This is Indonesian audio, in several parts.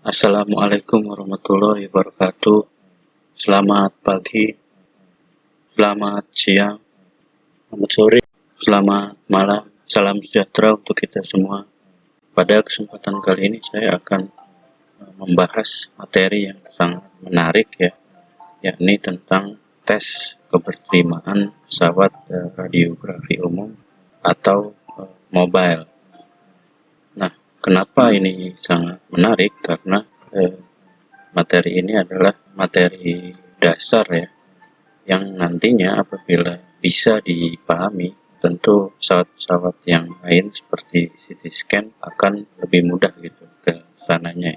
Assalamualaikum warahmatullahi wabarakatuh. Selamat pagi, selamat siang, selamat sore, selamat malam. Salam sejahtera untuk kita semua. Pada kesempatan kali ini saya akan membahas materi yang sangat menarik ya, yakni tentang tes keberterimaan pesawat radiografi umum atau mobile. Nah, kenapa ini sangat menarik? Karena materi ini adalah materi dasar ya, yang nantinya apabila bisa dipahami, tentu pesawat-pesawat yang lain seperti CT scan akan lebih mudah gitu ke sananya.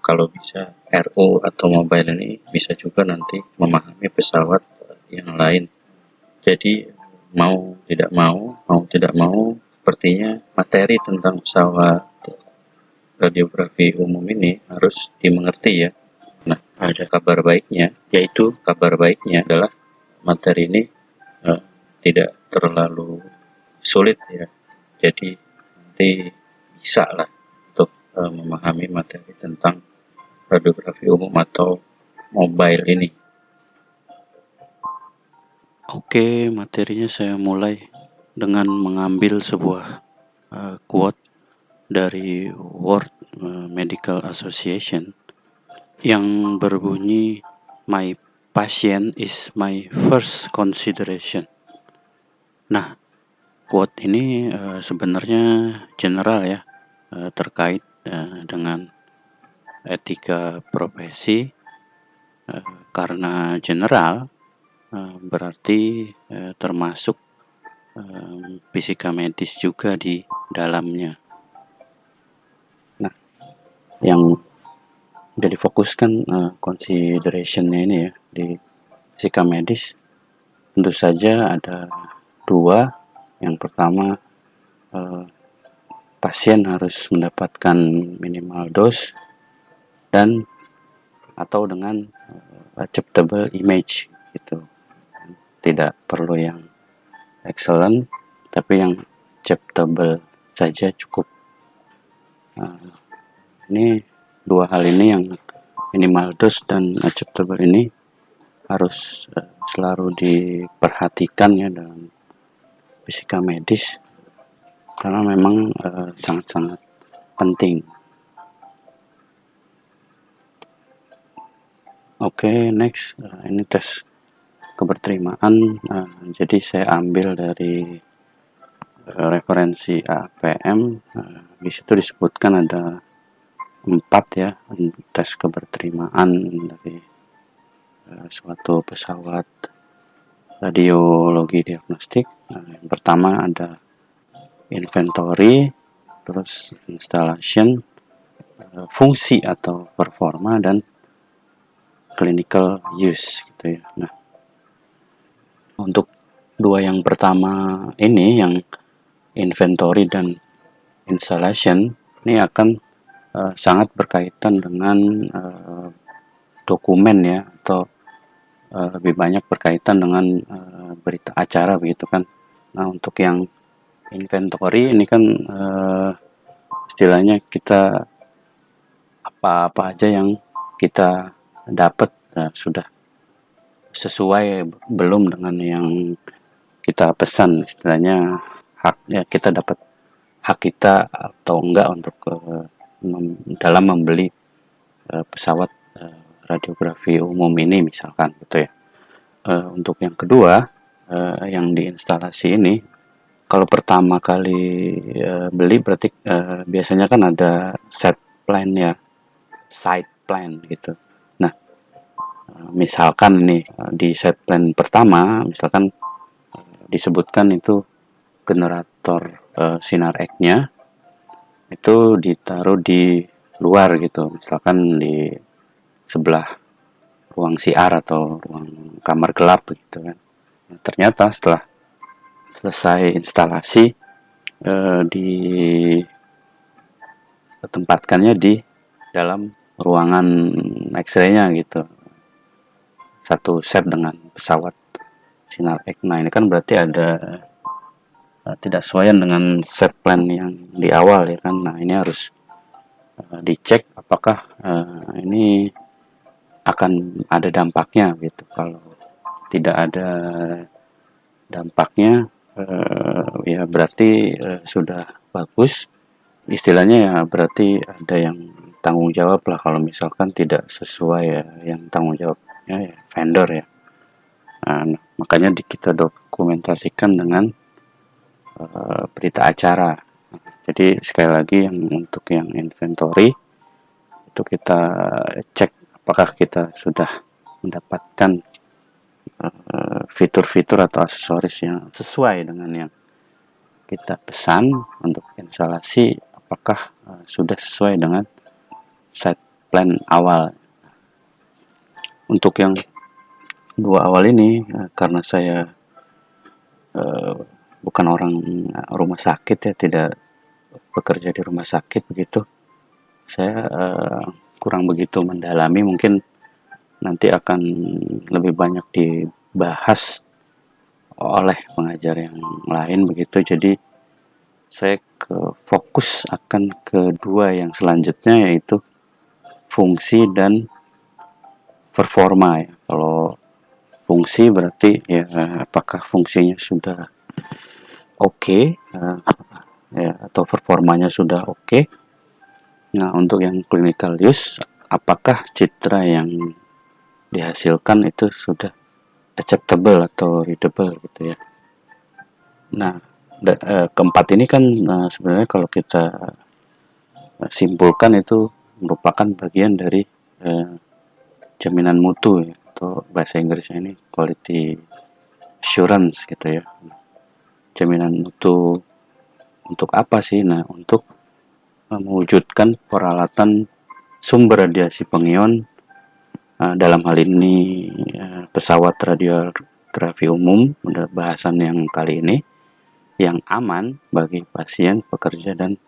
Kalau bisa RO atau mobile ini bisa juga nanti memahami pesawat yang lain. Jadi mau tidak mau sepertinya materi tentang pesawat radiografi umum ini harus dimengerti ya. Nah, ada kabar baiknya, yaitu kabar baiknya adalah materi ini tidak terlalu sulit ya. Jadi nanti bisa lah untuk memahami materi tentang radiografi umum atau mobile ini. Oke, materinya saya mulai dengan mengambil sebuah quote dari World Medical Association yang berbunyi, "My patient is my first consideration." Nah, quote ini sebenarnya general ya, terkait dengan etika profesi, karena general berarti termasuk fisika medis juga di dalamnya. Nah, yang jadi fokuskan considerationnya ini ya di fisika medis tentu saja ada dua. Yang pertama, pasien harus mendapatkan minimal dose dan atau dengan acceptable image gitu. Tidak perlu yang excellent, tapi yang acceptable saja cukup. Ini dua hal ini, yang minimal dose dan acceptable ini harus selalu diperhatikan ya dalam fisika medis, karena memang sangat-sangat penting. Oke, next, ini tes keberterimaan. Jadi saya ambil dari referensi APM. Di situ disebutkan ada 4 ya tes keberterimaan dari suatu pesawat radiologi diagnostik. Yang pertama ada inventory, terus installation, fungsi atau performa, dan clinical use gitu ya. Nah, untuk dua yang pertama ini, yang inventory dan installation, ini akan sangat berkaitan dengan dokumen ya, atau lebih banyak berkaitan dengan berita acara begitu kan. Nah, untuk yang inventory ini kan istilahnya kita apa aja yang kita dapat sudah sesuai belum dengan yang kita pesan, istilahnya haknya kita dapat hak kita atau enggak untuk dalam membeli pesawat radiografi umum ini misalkan gitu ya. Untuk yang kedua, yang diinstalasi ini, kalau pertama kali beli berarti biasanya kan ada set plan ya, side plan gitu. Nah, misalkan nih di set plan pertama, misalkan disebutkan itu generator sinar X-nya itu ditaruh di luar gitu, misalkan di sebelah ruang CR atau ruang kamar gelap gitu kan. Nah, ternyata setelah selesai instalasi ditempatkannya di dalam ruangan X-ray-nya gitu, satu set dengan pesawat sinar X. Nah, ini kan berarti ada tidak sesuai dengan set plan yang di awal ya kan. Nah, ini harus dicek apakah ini akan ada dampaknya gitu. Kalau tidak ada dampaknya, ya berarti sudah bagus. Istilahnya ya berarti ada yang tanggung jawab lah kalau misalkan tidak sesuai ya, yang tanggung jawabnya ya vendor ya. Nah, makanya kita dokumentasikan dengan berita acara. Jadi sekali lagi yang untuk yang inventory itu kita cek apakah kita sudah mendapatkan fitur-fitur atau aksesoris yang sesuai dengan yang kita pesan untuk instalasi, apakah sudah sesuai dengan set plan awal. Untuk yang dua awal ini karena saya bukan orang rumah sakit ya, tidak bekerja di rumah sakit begitu, saya kurang begitu mendalami, mungkin nanti akan lebih banyak dibahas oleh pengajar yang lain begitu. Jadi saya fokus akan kedua yang selanjutnya, yaitu fungsi dan performa ya. Kalau fungsi berarti ya apakah fungsinya sudah oke, ya, atau performanya sudah oke. Nah, untuk yang clinical use, apakah citra yang dihasilkan itu sudah acceptable atau readable gitu ya. Nah, keempat ini kan sebenarnya kalau kita simpulkan itu merupakan bagian dari jaminan mutu ya, atau bahasa Inggrisnya ini quality assurance gitu ya. Jaminan mutu untuk apa sih? Nah, untuk mewujudkan peralatan sumber radiasi pengion dalam hal ini pesawat radiografi umum, udah bahasan yang kali ini, yang aman bagi pasien, pekerja, dan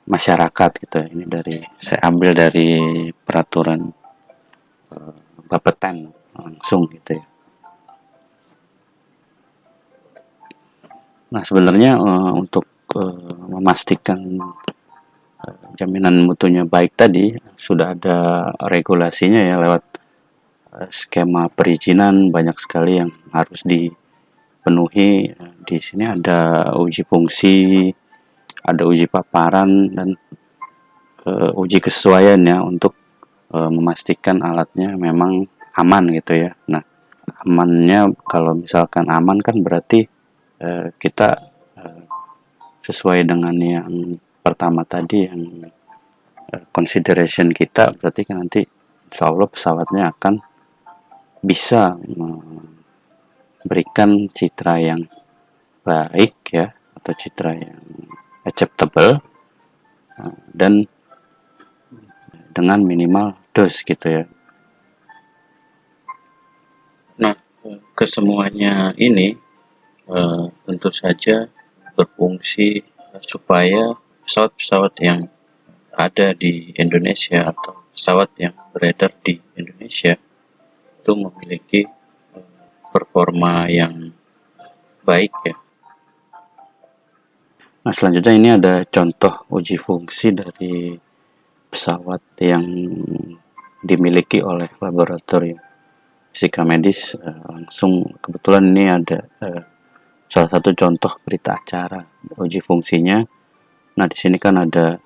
masyarakat gitu. Ini saya ambil dari peraturan Bapeten langsung gitu ya. Nah, sebenarnya untuk memastikan jaminan mutunya baik tadi sudah ada regulasinya ya, lewat skema perizinan banyak sekali yang harus dipenuhi. Di sini ada uji fungsi, ada uji paparan, dan uji kesesuaian ya, untuk memastikan alatnya memang aman gitu ya. Nah, amannya kalau misalkan aman kan berarti kita sesuai dengan yang pertama tadi, yang consideration kita, berarti kan nanti insya Allah pesawatnya akan bisa memberikan citra yang baik ya, atau citra yang acceptable, dan dengan minimal dose gitu ya. Nah, kesemuanya ini tentu saja berfungsi supaya pesawat-pesawat yang ada di Indonesia atau pesawat yang beredar di Indonesia itu memiliki performa yang baik ya. Nah, selanjutnya ini ada contoh uji fungsi dari pesawat yang dimiliki oleh laboratorium fisika medis. Langsung kebetulan ini ada salah satu contoh berita acara uji fungsinya. Nah, di sini kan ada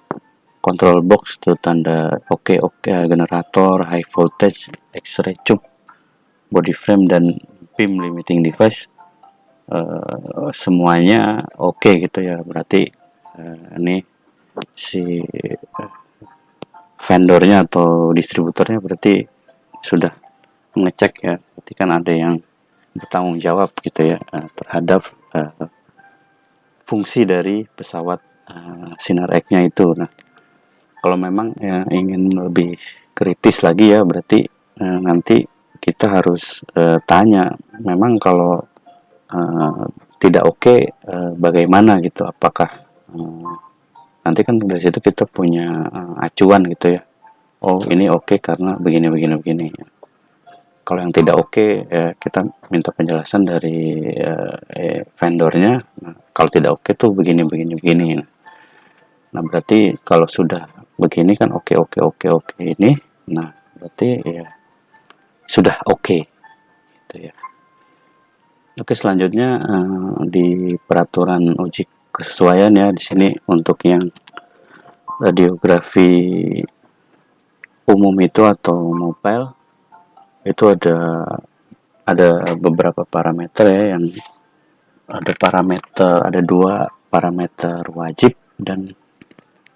control box tuh, tanda oke, generator, high voltage, X-ray tube, body frame, dan beam limiting device. Semuanya oke gitu ya, berarti ini si vendornya atau distributornya berarti sudah mengecek ya, berarti kan ada yang bertanggung jawab gitu ya terhadap fungsi dari pesawat Sinar X-nya itu. Nah, kalau memang ya, ingin lebih kritis lagi ya, berarti nanti kita harus tanya, memang kalau tidak oke, bagaimana gitu, apakah nanti kan dari situ kita punya acuan gitu ya, oh ini oke karena begini begini begini. Kalau yang tidak oke, kita minta penjelasan dari vendornya. Nah, kalau tidak oke tuh begini begini begini. Nah, berarti kalau sudah begini kan oke ini, nah berarti ya sudah oke gitu ya. Oke, selanjutnya di peraturan uji kesesuaian ya, di sini untuk yang radiografi umum itu atau mobile itu ada beberapa parameter ya, yang ada dua parameter wajib dan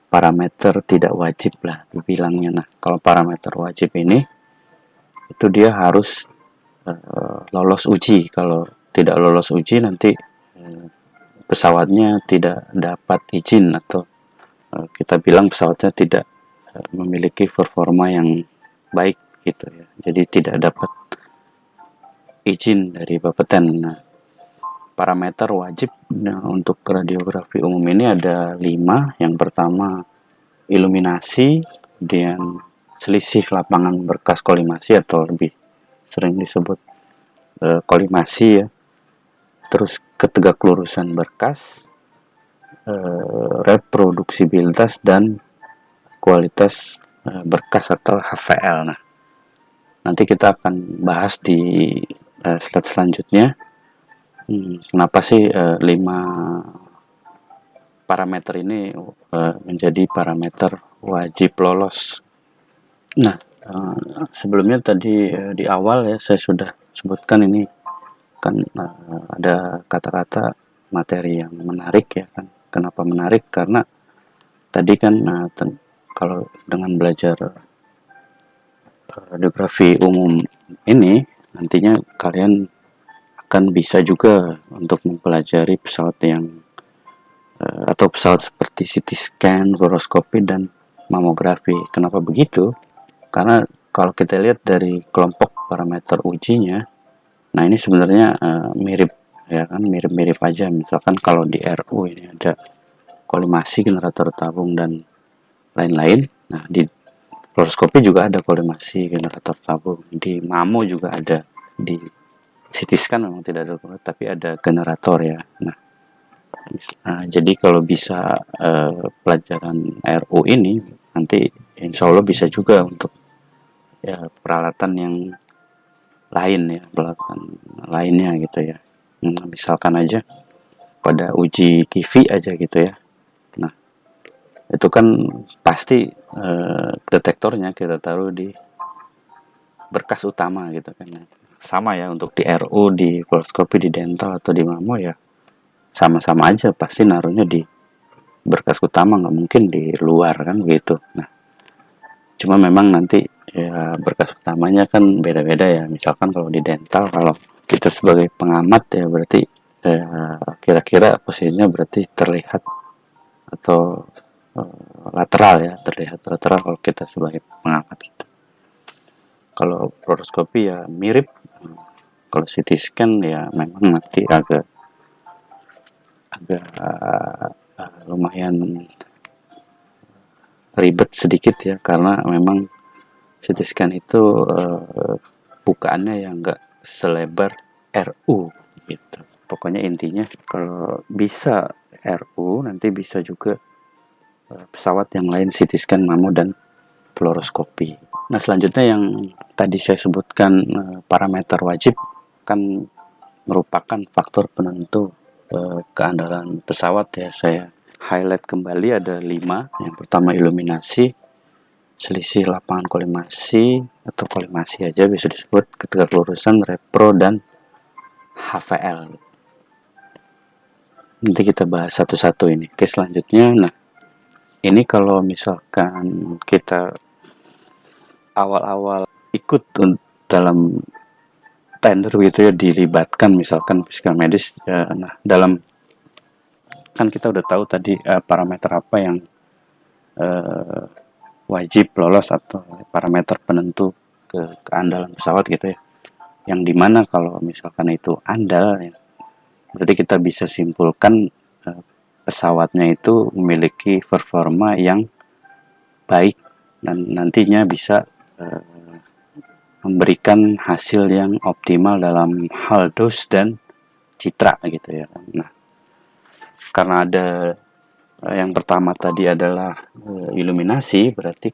parameter tidak wajib lah dibilangnya. Nah, kalau parameter wajib ini itu dia harus lolos uji. Kalau tidak lolos uji nanti pesawatnya tidak dapat izin, atau kita bilang pesawatnya tidak memiliki performa yang baik gitu ya. Jadi tidak dapat izin dari Bapeten. Nah, parameter wajib untuk radiografi umum ini ada 5. Yang pertama iluminasi, kemudian selisih lapangan berkas kolimasi atau lebih sering disebut kolimasi ya. Terus ketegak lurusan berkas, reproduksibilitas dan kualitas berkas atau HVL. Nah, nanti kita akan bahas di slide selanjutnya. Kenapa sih 5 parameter ini menjadi parameter wajib lolos? Nah, sebelumnya tadi di awal ya saya sudah sebutkan ini kan ada kata-kata materi yang menarik ya kan. Kenapa menarik? Karena tadi kan kalau dengan belajar radiografi umum ini nantinya kalian akan bisa juga untuk mempelajari pesawat yang atau pesawat seperti CT scan, fluoroskopi dan mamografi. Kenapa begitu? Karena kalau kita lihat dari kelompok parameter ujinya, nah ini sebenarnya mirip ya kan, mirip-mirip aja. Misalkan kalau di RU ini ada kolimasi, generator tabung dan lain-lain. Nah, di fluoroskopi juga ada kolimasi, generator tabung. Di mamo juga ada. Di CT scan memang tidak ada, tapi ada generator ya. Nah, jadi kalau bisa pelajaran RU ini nanti insya Allah bisa juga untuk ya peralatan yang lain ya, peralatan lainnya gitu ya. Misalkan aja pada uji KIVI aja gitu ya. Nah, itu kan pasti detektornya kita taruh di berkas utama gitu kan. Sama ya untuk di RU, di fluoroskopi, di dental atau di mamo ya sama-sama aja, pasti naruhnya di berkas utama, nggak mungkin di luar kan gitu. Nah, cuma memang nanti ya berkas utamanya kan beda-beda ya. Misalkan kalau di dental, kalau kita sebagai pengamat ya berarti kira-kira posisinya berarti terlihat atau lateral ya, terlihat lateral kalau kita sebagai pengamat gitu. Kalau fluoroskopi ya mirip. Kalau CT scan ya memang nanti agak lumayan ribet sedikit ya, karena memang CT scan itu bukaannya yang enggak selebar RU gitu. Pokoknya intinya kalau bisa RU nanti bisa juga pesawat yang lain CT scan, mamo dan fluoroskopi. Nah, selanjutnya yang tadi saya sebutkan parameter wajib kan merupakan faktor penentu keandalan pesawat ya. Saya highlight kembali ada 5. Yang pertama iluminasi, selisih lapangan kolimasi atau kolimasi aja bisa disebut, ketegak lurusan, repro dan HVL. Nanti kita bahas satu-satu ini. Oke, selanjutnya nah ini kalau misalkan kita awal-awal ikut dalam tender gitu ya, dilibatkan misalkan fisikal medis ya, nah dalam kan kita udah tahu tadi parameter apa yang wajib lolos atau parameter penentu keandalan pesawat gitu ya, yang dimana kalau misalkan itu andal ya, berarti kita bisa simpulkan pesawatnya itu memiliki performa yang baik dan nantinya bisa memberikan hasil yang optimal dalam hal dos dan citra gitu ya. Nah, karena ada Yang pertama tadi adalah iluminasi, berarti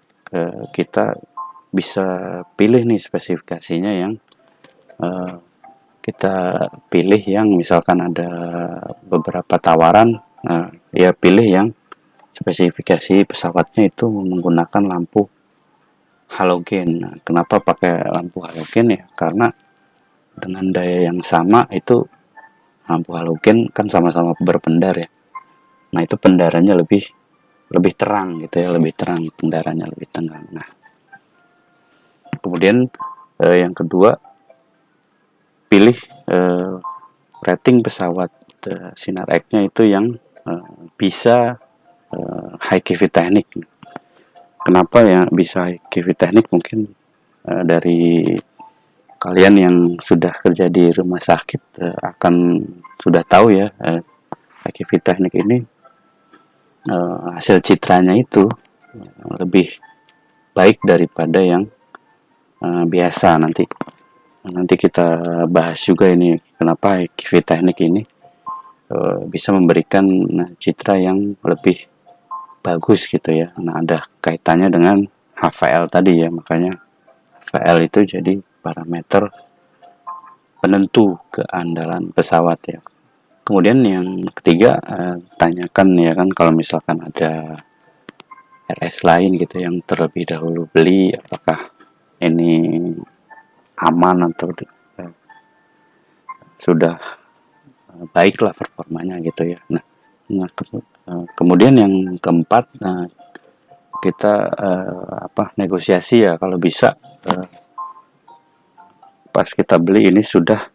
kita bisa pilih nih spesifikasinya yang eh, kita pilih yang misalkan ada beberapa tawaran, ya pilih yang spesifikasi pesawatnya itu menggunakan lampu halogen. Nah, kenapa pakai lampu halogen ya? Karena dengan daya yang sama itu lampu halogen kan sama-sama berpendar ya. Nah, itu pendarannya lebih lebih terang gitu ya, lebih terang, pendarannya lebih terang. Nah, kemudian yang kedua, pilih eh, rating pesawat Sinar X-nya itu yang bisa high KV teknik. Kenapa ya bisa high KV teknik? Mungkin dari kalian yang sudah kerja di rumah sakit akan sudah tahu ya, high KV teknik ini hasil citranya itu lebih baik daripada yang biasa. Nanti kita bahas juga ini kenapa KV teknik ini bisa memberikan citra yang lebih bagus gitu ya. Nah, ada kaitannya dengan HVL tadi ya, makanya HVL itu jadi parameter penentu keandalan pesawat ya. Kemudian yang ketiga, tanyakan ya kan kalau misalkan ada RS lain gitu yang terlebih dahulu beli, apakah ini aman atau sudah baiklah performanya gitu ya. Kemudian yang keempat, kita negosiasi ya kalau bisa, pas kita beli ini sudah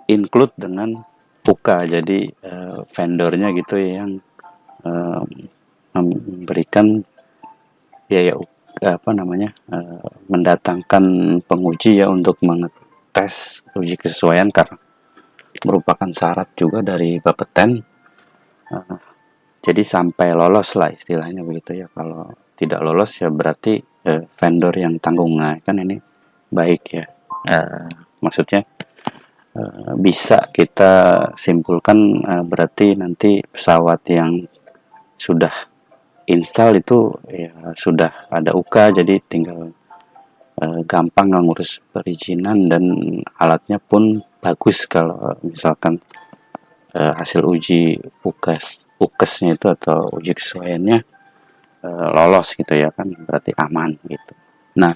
include dengan UK, jadi vendornya gitu ya yang memberikan biaya mendatangkan penguji ya untuk mengetes uji kesesuaian, karena merupakan syarat juga dari Bapeten. Jadi sampai lolos lah istilahnya begitu ya. Kalau tidak lolos ya berarti vendor yang tanggung. Nah, kan ini baik ya. Maksudnya bisa kita simpulkan berarti nanti pesawat yang sudah install itu ya sudah ada UK, jadi tinggal gampang ngurus perizinan dan alatnya pun bagus kalau misalkan hasil uji UKES-nya itu atau uji kesesuaiannya lolos gitu ya, kan berarti aman gitu. Nah,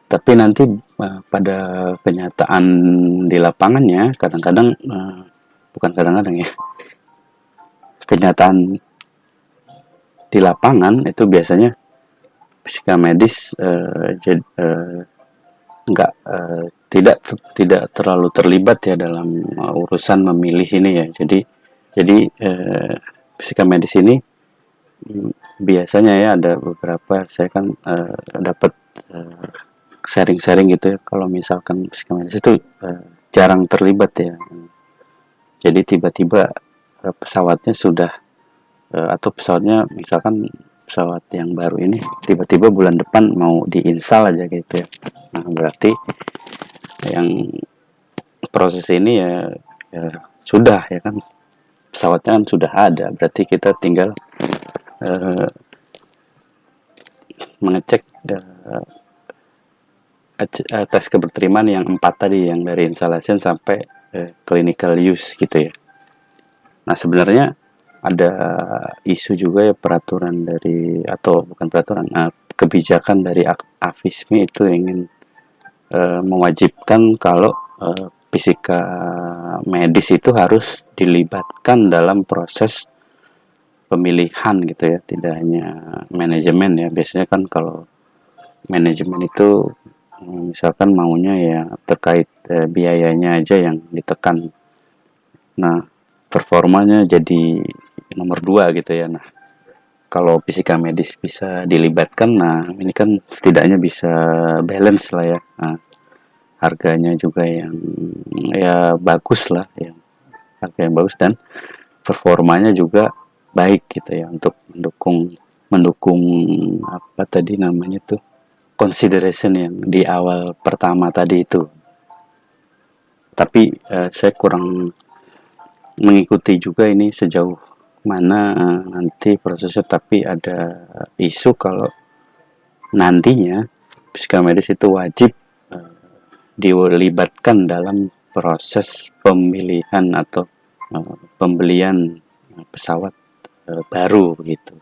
tapi nanti pada kenyataan di lapangannya kadang-kadang bukan kadang-kadang ya, kenyataan di lapangan itu biasanya fisika medis enggak tidak terlalu terlibat ya dalam urusan memilih ini ya. Jadi fisika medis ini biasanya ya ada beberapa, saya kan dapat sharing-sharing gitu ya, kalau misalkan fisika medis itu jarang terlibat ya. Jadi tiba-tiba pesawatnya sudah atau pesawatnya misalkan pesawat yang baru ini tiba-tiba bulan depan mau diinstal aja gitu ya. Nah, berarti yang proses ini ya sudah ya kan, pesawatnya kan sudah ada, berarti kita tinggal mengecek tes keberterimaan yang 4 tadi, yang dari installation sampai clinical use gitu ya. Nah, sebenarnya ada isu juga ya, peraturan dari, atau bukan peraturan, kebijakan dari AFISMI itu ingin mewajibkan kalau fisika medis itu harus dilibatkan dalam proses pemilihan gitu ya, tidak hanya manajemen ya. Biasanya kan kalau manajemen itu misalkan maunya ya terkait biayanya aja yang ditekan. Nah, performanya jadi nomor 2 gitu ya. Nah, kalau fisika medis bisa dilibatkan, nah ini kan setidaknya bisa balance lah ya. Nah, harganya juga yang ya bagus lah, yang harga yang bagus, dan performanya juga baik gitu ya, untuk mendukung apa tadi namanya tuh, consideration yang di awal pertama tadi itu. Tapi saya kurang mengikuti juga ini sejauh mana nanti prosesnya, tapi ada isu kalau nantinya psikamedis itu wajib dilibatkan dalam proses pemilihan atau pembelian pesawat baru begitu.